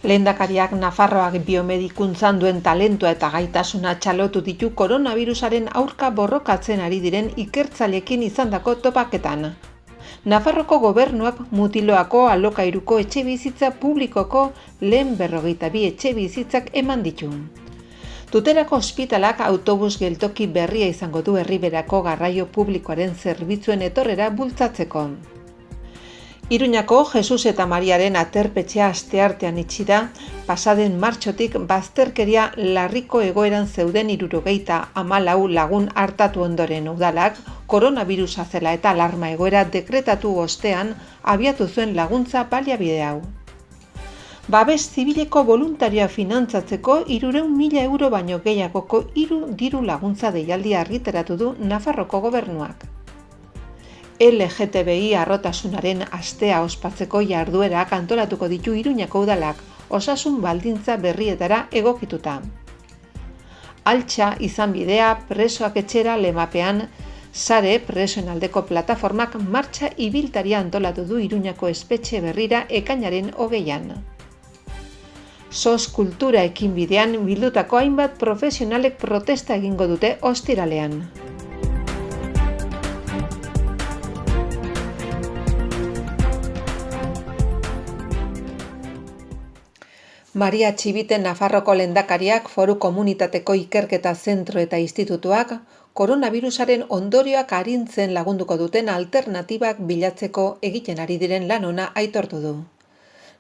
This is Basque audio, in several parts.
Lehendakariak Nafarroak biomedikuntzan duen talentua eta gaitasuna txalotu ditu koronavirusaren aurka borrokatzen ari diren ikertzaileekin izandako topaketan. Nafarroko gobernuak Mutiloako alokairuko etxebizitza publikoko lehen 42 etxebizitzak eman ditu. Tuterako ospitalak autobus geltoki berria izango du Herriberako garraio publikoaren zerbitzuen etorrera bultzatzeko. Iruñako Jesus eta Mariaren aterpetxea asteartean itxi da, pasaden martxotik bazterkeria larriko egoeran zeuden 74 lagun artatu ondoren udalak, koronavirusa zela eta alarma egoera dekretatu ostean abiatu zuen laguntza baliabide hau. Babes zibileko voluntarioa finantzatzeko 300.000 euro baino gehiagoko 3 diru laguntza deialdia argitaratu du Nafarroko gobernuak. LGTBI arrotasunaren astea ospatzeko jarduerak antolatuko ditu Iruñako udalak, osasun baldintza berrietara egokituta. Altxa izan bidea presoak etxera lemapean, sare presoen aldeko plataformak martxa ibiltaria antolatu du Iruñako espetxe berrira ekainaren 20an. SOS kultura ekinbidean bildutako hainbat profesionalek protesta egingo dute ostiralean. Maria Txibite Nafarroko lehendakariak foru komunitateko ikerketa zentro eta institutuak koronavirusaren ondorioak arintzen lagunduko duten alternatibak bilatzeko egiten ari diren lan ona aitortu du.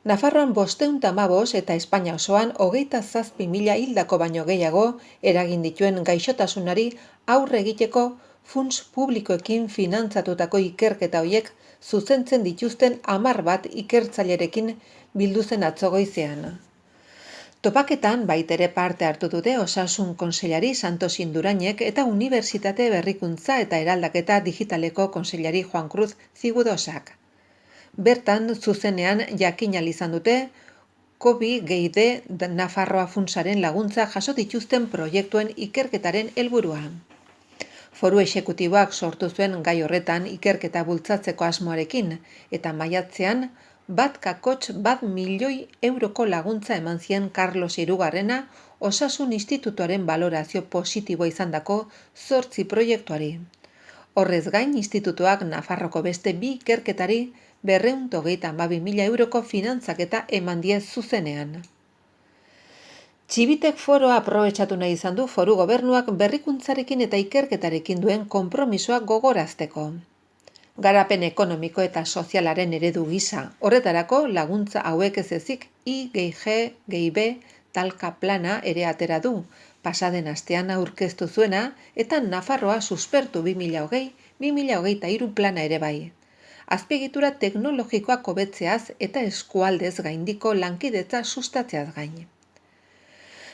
Nafarroan 515 eta Espainia osoan 27.000 hildako baino gehiago eragin dituen gaixotasunari aurre egiteko funts publikoekin finantzatutako ikerketa horiek zuzentzen dituzten 11 ikertzailerekin bildu zen atzo goizean. Topaketan baitere parte hartu dute Osasun Kontseilari Santos Indurainek eta Unibertsitate Berrikuntza eta Eraldaketa Digitaleko Kontseilari Juan Cruz Zigudosak. Bertan zuzenean jakin ahal izan dute COVID-19 Nafarroa funtsaren laguntza jaso dituzten proiektuen ikerketaren helburua. Foru exekutiboak sortu zuen gai horretan ikerketa bultzatzeko asmoarekin eta maiatzean 1,1 milioi euroko laguntza eman zien Carlos Hirugarrena Osasun Institutuaren balorazio positiboa izandako 8 proiektuari. Horrez gain, institutuak Nafarroko beste 2 ikerketari 222.000 euroko finantzaketa eman die zuzenean. Txibitek foroa aprobetxatu nahi izan du foru gobernuak berrikuntzarekin eta ikerketarekin duen konpromisoa gogorazteko. Garapen ekonomiko eta sozialaren eredu gisa, horretarako laguntza hauek ez ezik IGG-GIB talka plana ere atera du, pasaden astean aurkeztu zuena eta Nafarroa suspertu 2020-2023 plana ere bai. Azpiegitura teknologikoak hobetzeaz eta eskualdez gaindiko lankidetza sustatzeaz gain.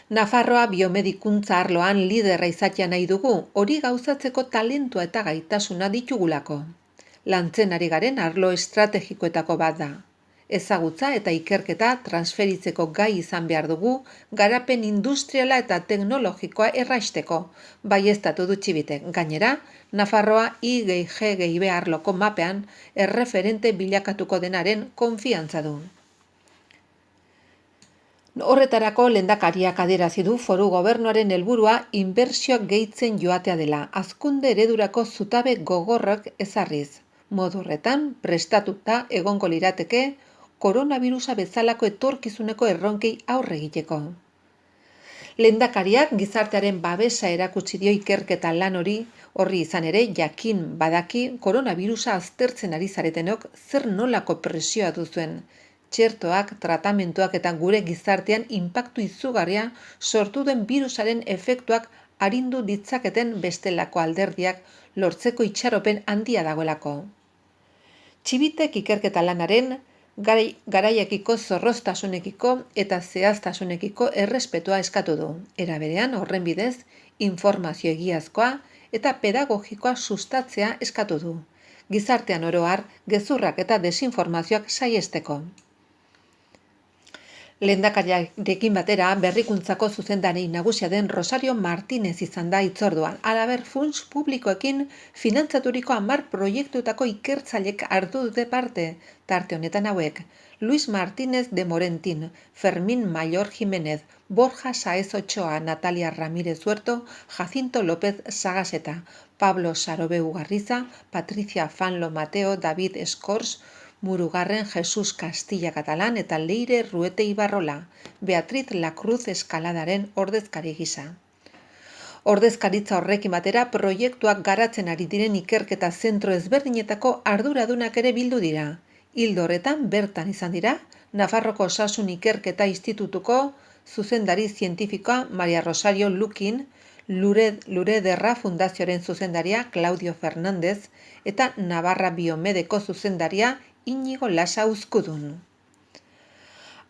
Nafarroa biomedikuntza arloan liderra izatea nahi dugu, hori gauzatzeko talentua eta gaitasuna ditugulako. Lantzen ari garen arlo estrategikoetako bat da. Ezagutza eta ikerketa transferitzeko gai izan behar dugu, garapen industriala eta teknologikoa erraisteko, baieztatu du Txibite. Gainera, Nafarroa IGG-GIB arloko mapean erreferente bilakatuko denaren konfiantza du. Horretarako lehendakariak adierazi du foru gobernuaren helburua inbertsioak gehitzen joatea dela, hazkunde eredurako zutabe gogorrak ezarriz. Modu horretan, prestatuta egongo lirateke koronavirusa bezalako etorkizuneko erronkei aurre egiteko. Lehendakariak gizartearen babesa erakutsi dio ikerketa lan horri izan ere jakin badaki koronavirusa aztertzen ari zaretenok zer nolako presioa duzuen. Txertoak, tratamentuak eta gure gizartean inpaktu izugarria sortu den virusaren efektuak arindu ditzaketen bestelako alderdiak lortzeko itxaropen handia dagoelako. Txibitek ikerketa lanaren garaiekiko zorroztasunekiko eta zehaztasunekiko errespetua eskatu du. Era berean, horren bidez, informazio egiazkoa eta pedagogikoa sustatzea eskatu du. Gizartean oro har, gezurrak eta desinformazioak saihesteko. Lehendakariarekin batera berrikuntzako zuzendari nagusia den Rosario Martínez izan da hitzorduan. Halaber, funts publikoekin finantzaturiko 10 proiektutako ikertzailek hartu dute parte, tarte honetan hauek: Luis Martínez de Morentín, Fermín Mayor Jiménez, Borja Sáez Ochoa, Natalia Ramírez Huerto, Jacinto López Sagaseta, Pablo Sarobeu Garriza, Patricia Fanlo Mateo, David Escors, Murugarren Jesus Castilla Catalán eta Leire Ruete Ibarrola, Beatriz Lacruz Eskaladaren ordezkari gisa. Ordezkaritza horrekin batera proiektuak garatzen ari diren ikerketa zentro ezberdinetako arduradunak ere bildu dira. Ildo horretan bertan izan dira Nafarroko Osasun Ikerketa Institutuko zuzendari zientifikoa Maria Rosario Lukin, Lurederra Fundazioaren zuzendaria Claudio Fernández eta Navarra Biomedeko zuzendaria Iñigo Lasa Uzkudun.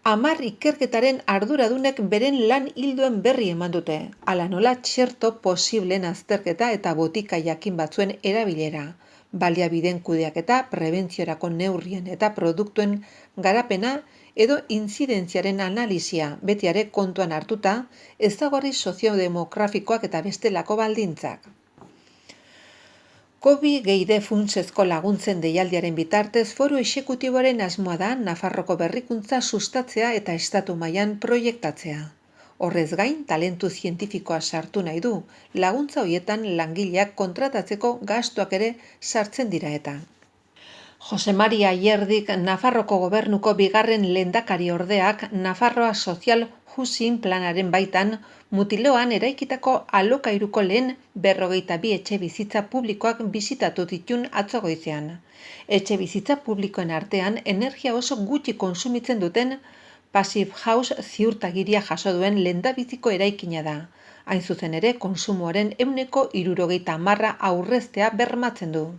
10 ikerketaren arduradunek beren lan ildoen berri eman dute, hala nola txerto posibleen azterketa eta botika jakin batzuen erabilera, baliabideen kudeaketa, prebentziorako neurrien eta produktuen garapena edo inzidentziaren analisia, betiare kontuan hartuta, ezaugarri soziodemografikoak eta bestelako baldintzak. COVID-19 funtsezko laguntzen deialdiaren bitartez foru exekutiboaren asmoa da Nafarroko berrikuntza sustatzea eta estatu mailan proiektatzea. Horrez gain, talentu zientifikoa sartu nahi du, laguntza horietan langileak kontratatzeko gastuak ere sartzen dira eta. Jose Maria Ayerdik, Nafarroko gobernuko bigarren lehendakari ordeak, Nafarroa Sozial Housing planaren baitan, Mutiloan eraikitako alokairuko lehen 52 etxe bizitza publikoak bisitatu ditun atzo goizean. Etxe bizitza publikoen artean energia oso gutxi kontsumitzen duten Passive House ziurtagiria jaso duen lehendabiziko eraikina da. Hain zuzen ere, kontsumoaren 70% aurreztea bermatzen du.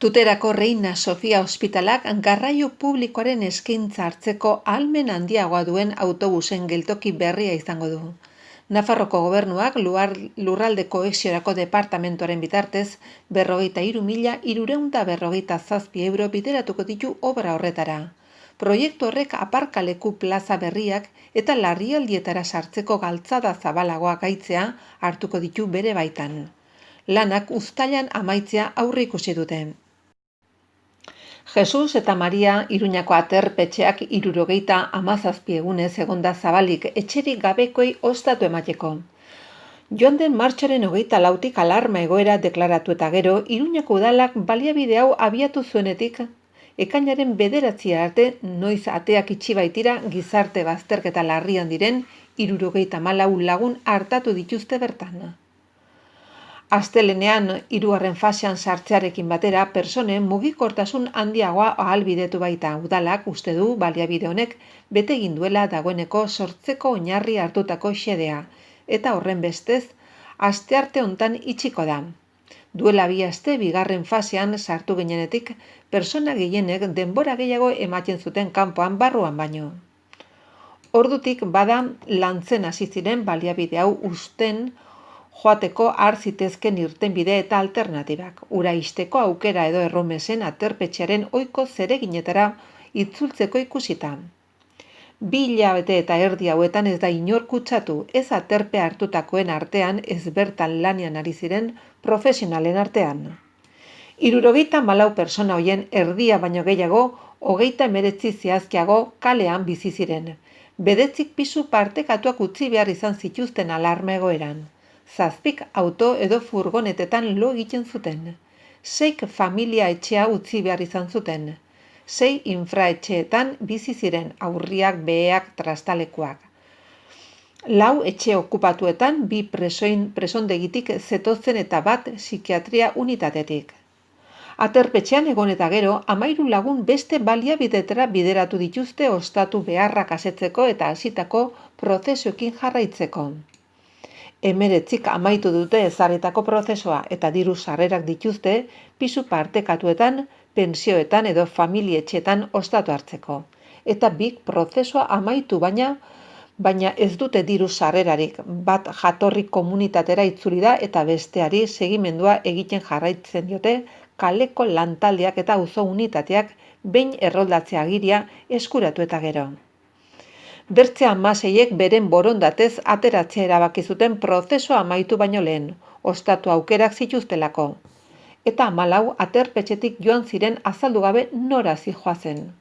Tuterako Reina Sofia Ospitalak garraio publikoaren eskaintza hartzeko ahalmen handiagoa duen autobusen geltoki berria izango du. Nafarroko gobernuak lurralde kohesiorako departamentuaren bitartez 43.357 euro bideratuko ditu obra horretara. Proiektu horrek aparkaleku plaza berriak eta larrialdietara sartzeko galtzada zabalagoa gaitzea hartuko ditu bere baitan. Lanak uztailan amaitzea aurreikusi dute. Jesus eta Maria Iruñako aterpetxeak 77 egunez egonda zabalik etxerik gabekoi ostatu emateko. Joan den martxoaren 24tik alarma egoera deklaratu eta gero, Iruñako udalak baliabide hau abiatu zuenetik, ekainaren 9 arte noiz ateak itxi baitira gizarte bazterketa larrian diren 74 lagun hartatu dituzte bertan. Astelenean 3. fasean sartzearekin batera, pertsonen mugikortasun handiagoa ahalbidetu baita. Udalak uste du baliabide honek bete egin duela dagoeneko sortzeko oinarri hartutako xedea, eta horren bestez, astearte hontan itxiko da. Duela 2 aste 2. fasean sartu ginenetik, pertsona gehienek denbora gehiago ematen zuten kanpoan barruan baino. Ordutik bada lantzen hasi ziren baliabide hau uzten joateko har zitezken irtenbide eta alternatibak, ura ixteko aukera edo erromesen aterpetxearen ohiko zereginetara itzultzeko ikusita. 2 hilabete eta erdi hauetan ez da inor kutsatu, ez aterpe hartutakoen artean, ez bertan lanean ari ziren profesionalen artean. 74 pertsona hoien erdia baino gehiago, 39 zehazkiago kalean bizi ziren. 9 pisu partekatuak utzi behar izan zituzten alarma egoeran. 7 auto edo furgonetetan lo egiten zuten. 6 familia etxea utzi behar izan zuten. 6 infraetxeetan bizi ziren, aurriak, beheak, trastalekuak. 4 etxe okupatuetan 2 presondegitik zetozen eta 1 psikiatria unitatetik. Aterpetxean egon eta gero, 13 lagun beste baliabidetara bideratu dituzte ostatu beharrak asetzeko eta hasitako prozesuekin jarraitzeko. 19 amaitu dute ezarritako prozesua eta diru sarrerak dituzte pisu partekatuetan, pentsioetan edo familietxeetan ostatu hartzeko. Eta 2 prozesua amaitu baina ez dute diru sarrerarik, bat jatorri komunitatera itzuli da eta besteari segimendua egiten jarraitzen diote kaleko lantaldeak eta auzo unitateak behin erroldatzea agiria eskuratu eta gero. Bertze hamaseiek beren borondatez ateratzea erabaki zuten prozesua amaitu baino lehen, ostatu aukerak zituztelako. Eta 14 aterpetxetik joan ziren azaldu gabe nora zihoazen.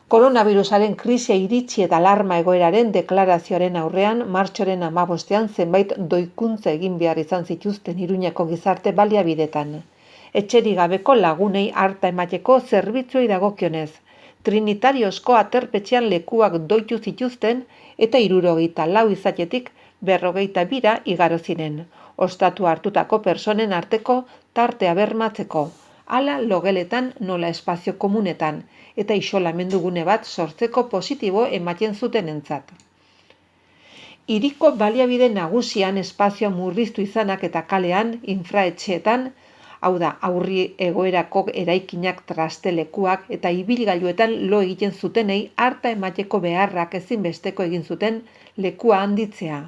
Koronavirusaren krisia iritsi eta alarma egoeraren deklarazioaren aurrean, martxoaren 15ean zenbait doikuntza egin behar izan zituzten Iruñeko gizarte baliabidetan. Etxerik gabeko lagunei arta emateko zerbitzuei dagokionez, Trinitariozko aterpetxean lekuak doitu zituzten eta 74 izatetik 42 igaro ziren, ostatu hartutako pertsonen arteko tartea bermatzeko, hala logeletan nola espazio komunetan, eta isolamendu gune bat sortzeko positibo ematen zutenentzat. Hiriko baliabide nagusian espazioa murriztu izanak eta kalean, infraetxeetan, hau da, aurri egoerako eraikinak trastelekuak eta ibilgailuetan lo egiten zutenei harta emateko beharrak ezinbesteko egin zuten lekua handitzea.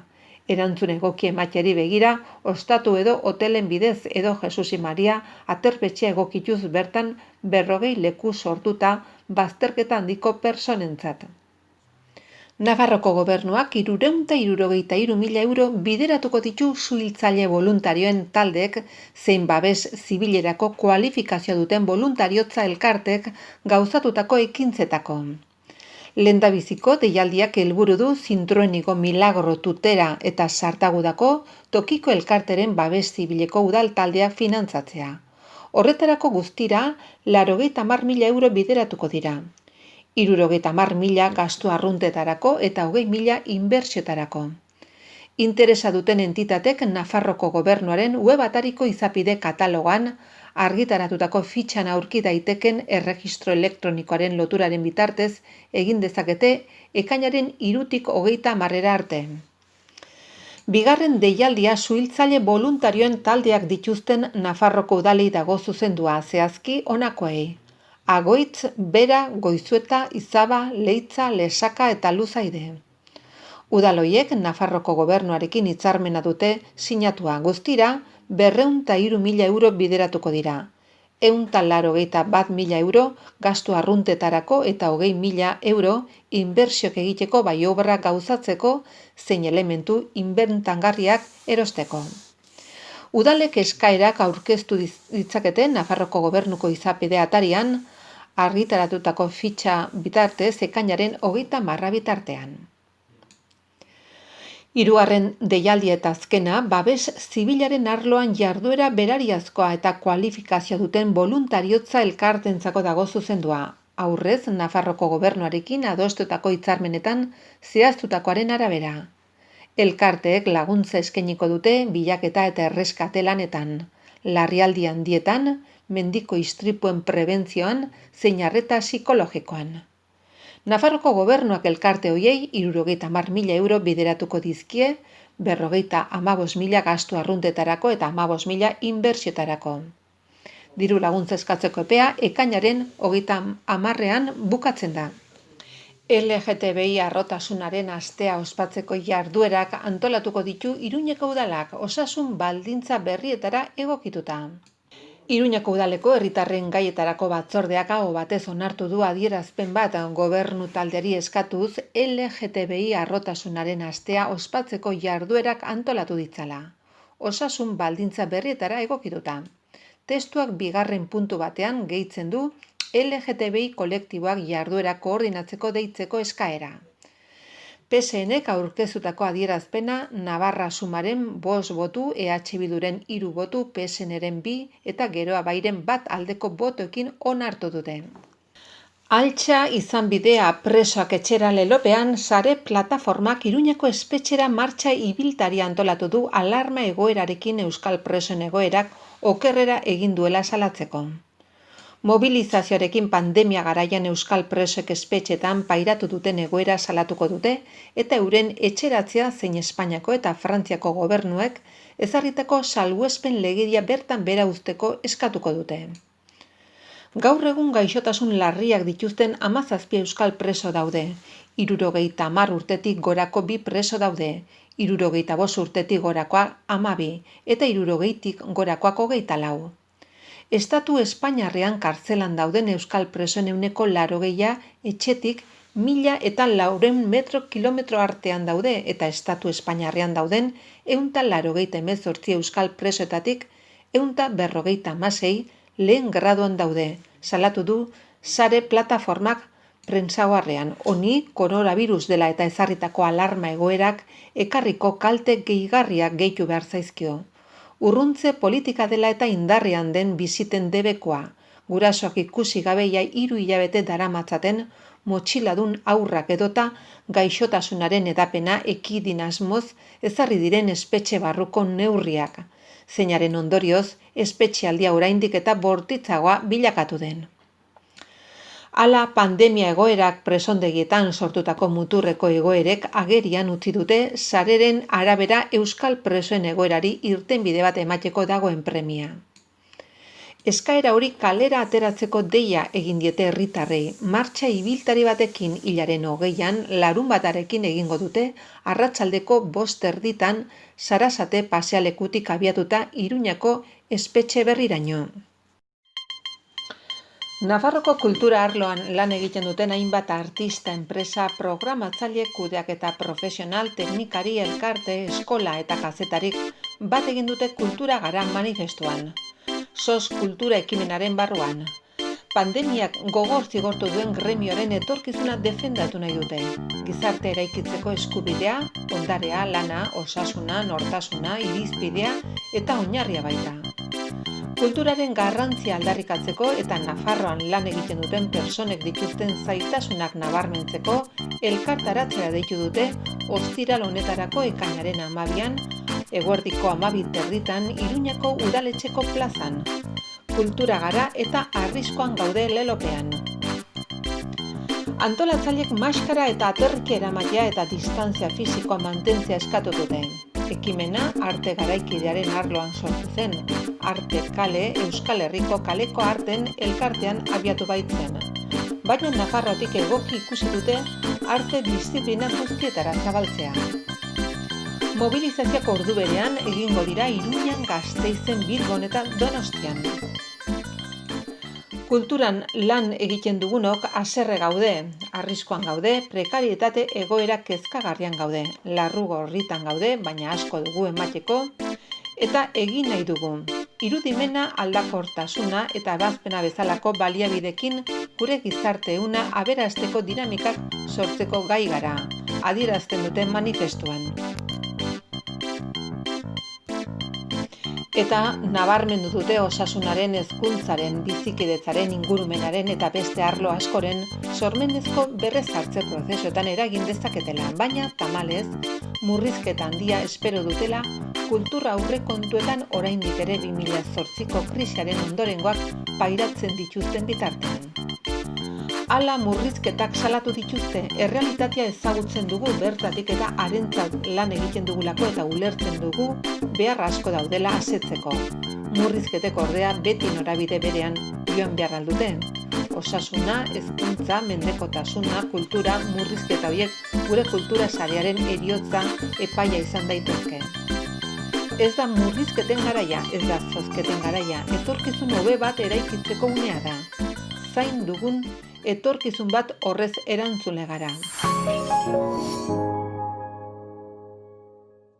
Erantzun egoki emateari begira, ostatu edo hotelen bidez edo Jesusi Maria aterpetxea egokituz bertan 40 leku sortuta bazterketa handiko pertsonentzat. Nafarroko gobernuak 363.000 euro bideratuko ditu suhiltzaile boluntarioen taldeek zein babes zibilerako kualifikazioa duten voluntariotza elkartek gauzatutako ekintzetako. Lehendabiziko deialdiak helburu du Zintroeniko Milagro Tutera eta Sartagudako tokiko elkarteren babes zibileko udal taldea finantzatzea. Horretarako guztira 90.000 euro bideratuko dira. 70.000 gastu arruntetarako eta 20.000 inbertsiotarako. Interesa duten entitatek Nafarroko gobernuaren web atariko izapide katalogan argitaratutako fitxan aurki daiteken erregistro elektronikoaren loturaren bitartez egin dezakete ekainaren 3tik 30 arte. Bigarren deialdia suhiltzaile voluntarioen taldeak dituzten Nafarroko udalei dago zuzendua, zehazki honakoei: Agoitz, Bera, Goizueta, Izaba, Leitza, Lesaka eta Luzaide. Udaloiek Nafarroko gobernuarekin hitzarmena dute sinatua, guztira 203.000 euro bideratuko dira. 181.000 euro gastu arruntetarako eta 20.000 euro inbertsioak egiteko bai obra gauzatzeko zein elementu inbentangarriak erosteko. Udalek eskaerak aurkeztu ditzakete Nafarroko gobernuko izapide atarian argitaratutako fitxa bitartez ekainaren 30 bitartean. Hirugarren deialdia eta azkena, babes zibilaren arloan jarduera berariazkoa eta kualifikazioa duten voluntariotza elkartentzako dago zuzendua. Aurrez, Nafarroko gobernuarekin adostutako hitzarmenetan zehaztutakoaren arabera. Elkarteek laguntza eskainiko dute bilaketa eta erreskate lanetan, larrialdi handietan, mendiko istripuen prebentzioan zein arreta psikologikoan. Nafarroko gobernuak elkarte hoiei 70.000 euro bideratuko dizkie, 55.000 gastu arruntetarako eta 15.000 inbertsiotarako. Diru laguntza eskatzeko epea ekainaren 30ean bukatzen da. LGTBI arrotasunaren astea ospatzeko jarduerak antolatuko ditu Iruñeko udalak osasun baldintza berrietara egokituta. Iruñeko udaleko herritarren gaietarako batzordeak aho batez onartu du adierazpen bat gobernu taldeari eskatuz LGTBI arrotasunaren astea ospatzeko jarduerak antolatu ditzala. Osasun baldintza berrietara egokituta. Testuak bigarren puntu batean gehitzen du LGTBI kolektiboak jarduera koordinatzeko deitzeko eskaera. PSNek aurkeztutako adierazpena Navarra Sumaren 5 botu, EH Bilduren 3 botu, PSNren 2 eta Geroa Bairen 1 aldeko botoekin onartu dute. Altxa izan bidea presoak etxera lelopean, sare plataformak Iruñeko espetxera martxa ibiltaria antolatu du alarma egoerarekin euskal presoen egoerak okerrera egin duela salatzeko. Mobilizazioarekin pandemia garaian euskal presoek espetxetan pairatu duten egoera salatuko dute eta euren etxeratzea zein Espainiako eta Frantziako gobernuek ezarritako salbuespen legedia bertan behera uzteko eskatuko dute. Gaur egun gaixotasun larriak dituzten 17 euskal preso daude, 70 urtetik gorako 2 preso daude, 75 urtetik gorakoak 12 eta 60tik gorakoak 24. Estatu Espainiarrean kartzelan dauden euskal presoen 80% etxetik 1.400 kilometro artean daude eta estatu Espainiarrean dauden 198 euskal presoetatik 156 lehen graduan daude, salatu du Sare plataformak prentsaoarrean. Honi koronavirus dela eta ezarritako alarma egoerak ekarriko kalte gehigarriak gehitu behar zaizkio. Urruntze politika dela eta indarrean den biziten debekoa. Gurasoak ikusi gabeia 3 hilabete daramatzaten motxiladun haurrak edota gaixotasunaren edapena ekidin asmoz ezarri diren espetxe barruko neurriak. Zeinaren ondorioz, espetxealdia oraindik eta bortitzagoa bilakatu den. Hala, pandemia egoerak presondegietan sortutako muturreko egoerek agerian utzi dute sareren arabera euskal presoen egoerari irtenbide bat emateko dagoen premia. Eskaera hori kalera ateratzeko deia egin diete herritarrei. Martxa ibiltari batekin hilaren 20an larunbatarekin egingo dute arratsaldeko 5:30 Sarasate pasealekutik abiatuta Iruñako espetxe berriraino. Nafarroko kultura arloan lan egiten duten hainbat artista, enpresa, programatzaile, kudeaketa profesional, teknikari, elkarte, eskola eta kazetarik bat egin dute Kultura Gara manifestuan. SOS kultura ekimenaren barruan. Pandemiak gogor zigortu duen gremioaren etorkizuna defendatu nahi dute. Gizarte eraikitzeko eskubidea, ondarea, lana, osasuna, nortasuna, irizpidea eta oinarria baita. Kulturaren garrantzia aldarrikatzeko eta Nafarroan lan egiten duten pertsonek dituzten zailtasunak nabarmentzeko elkartaratzera deitu dute ostiral honetarako ekainaren 12an, eguerdiko 12:30 Iruñako udaletxeko plazan. Kultura Gara eta Arriskoan gaude lelopean. Antolatzaileek maskara eta aterki eramatea eta distantzia fisikoa mantentzea eskatu dute. Ekimena arte garaikidearen arloan sortu zen. Arte Kale Euskal Herriko kaleko arten elkartean abiatu baitzen. Baina Nafarroatik egoki ikusi dute arte disiplina guztietara zabaltzea. Mobilizazioak ordu berean egingo dira Iruñan, Gasteizen, Bilbon eta Donostian. Kulturan lan egiten dugunok haserre gaude, arriskoan gaude, prekarietate egoera kezkagarrian gaude, larrugorritan gaude, baina asko dugu emateko, eta egin nahi dugu. Irudimena, aldakortasuna eta ebazpena bezalako baliabidekin gure gizarte ehuna aberasteko dinamikak sortzeko gai gara, adierazten dute manifestuan. Eta nabarmendu dute osasunaren, hezkuntzaren, bizikidetzaren, ingurumenaren eta beste arlo askoren sormenezko berrezartze prozesuetan eragin dezaketela, baina tamalez murrizketa handia espero dutela kultura aurrekontuetan oraindik ere 2008ko krisiaren ondorengoak pairatzen dituzten bitartean. Hala murrizketak salatu dituzte, errealitatea ezagutzen dugu bertatik eta harentzat lan egiten dugulako eta ulertzen dugu behar asko daudela asetzeko. Murrizketek ordea beti norabide berean joan behar aldute. Osasuna, hezkuntza, mendekotasuna, kultura, murrizketa horiek gure kultura sarearen heriotza epaia izan daitezke. Ez da murrizketen garaia, ez da zozketen garaia, etorkizun hobe bat eraikitzeko unea da. Zain dugun etorkizun bat horrez erantzule gara.